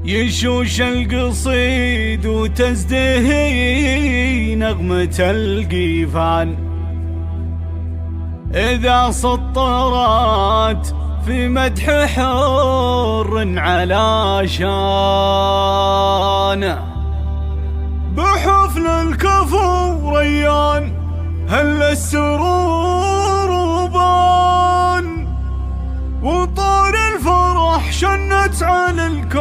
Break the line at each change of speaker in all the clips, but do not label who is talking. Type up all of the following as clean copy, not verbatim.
يشوش القصيد وتزدهي نغمة القيفان إذا سطرت في مدح حر على شانه. بحفل الكفو ريان هل السرور بان وطار الفرح شنت على الكون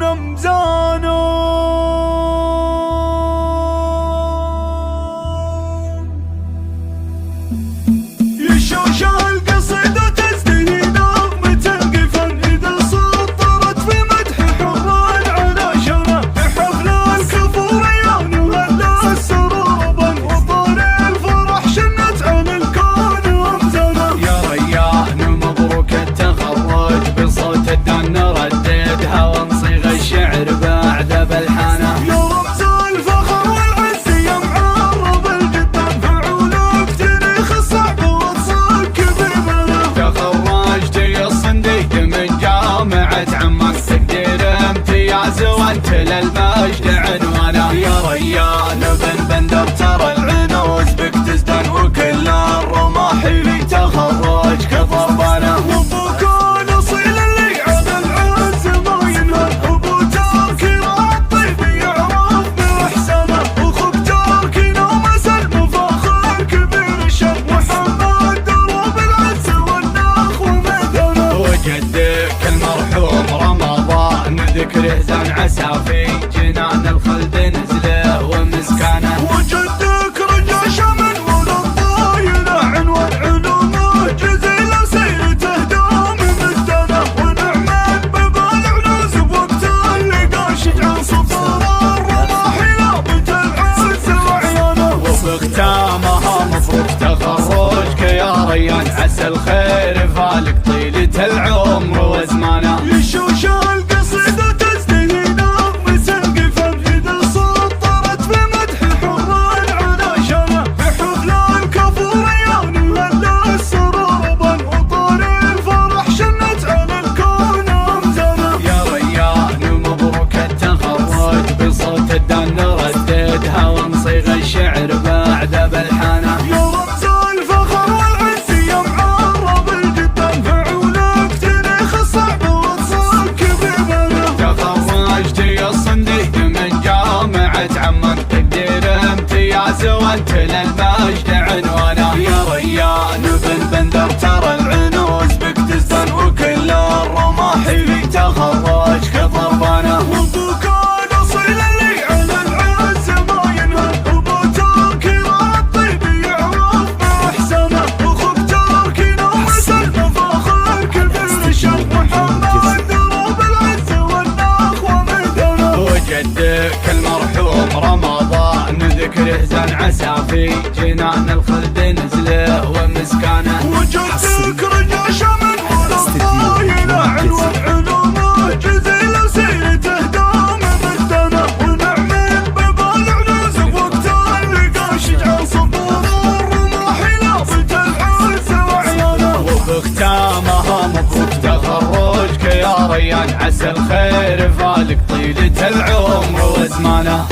أمزانه. يشوش القصيد وتزدهي نغمة القفن إذا سطرت في مدح حر على شانه. بحفل الكفو ريان وهل السرور بان وطار الفرح شنت على الكون أمزانه.
يا ريان مبروك التخرج بصوت الدن رددها ونصيغ الشعر بعد بلحانه.
يا رمز الفخر والعز يا معرب الجدان فعولك تاريخ الصعب وصك ببله.
تخرجت يا الصنديق من جامعة عمان تقدير امتياز وانت للمجد عنوانه. يا ريان بن بندر ترى العنوز بك تزدان وكل الرماح في تخرج كضربانه.
وابوك الاصيل اللي على العز ما ينهل ابو تركنا الطيب يعرف باحسانه. واخوك تركنا مثل مفاخر كبير الشر محمد دروب العز والنخوه ميدانه.
وجدك المرحوم رمضان ذكره زان عسى في جنان الخلد نزله ومسكانه.
وجدك رجع شمن وللطايل عنوان علومه جزيل سيرته دام مدانه. ونعمل ببال عنوز بوقت اللقا شجع سطور الرماح لابت العز وعيانه.
وبختامها مبروك تخرجك يا ريان عسى الخير فالك طيلة العمر وزمانه.
يشوش القصيد وتزدهي نغمة القفن إذا سطرت في مدح حر على شانه. بحفل الكفو ريان وهل السرور بان وطار الفرح شنت على الكون أمزانه.
يا ريان مبروك التخرج بصوت الدن رددها ونصيغ الشعر بعد بلحانه.
يا رمز الفخر والعز يا معرب الجدان فعولك تاريخ الصعب وصك ببله.
تخرجت يا الصنديق من جامعة عمان تقدير امتياز وانت للمجد عنوانه. يا ريان بن بندر ترى العنوز بك تزدان وكل الرماح في تخرج كضربانه.
وابوك الاصيل اللي على العز ما ينهل ابو تركنا الطيب يعرف باحسانه. واخوك تركنا مثل مفاخر كبير الشر محمد دروب العز والنخوه ميدانه.
وجدك المرحوم رمضان ذكره زان عسى في جنان الخلد نزله ومسكانه.
وجدك رجع شمن وللطايل عنوان علومه جزيل سيرته دام مدانه. ونعمل ببال عنوز بوقت اللقا شجع سطور الرماح لابت العز وعيانه.
وبختامها مبروك تخرجك يا ريان عسى الخير فالك طيلة العمر وزمانه.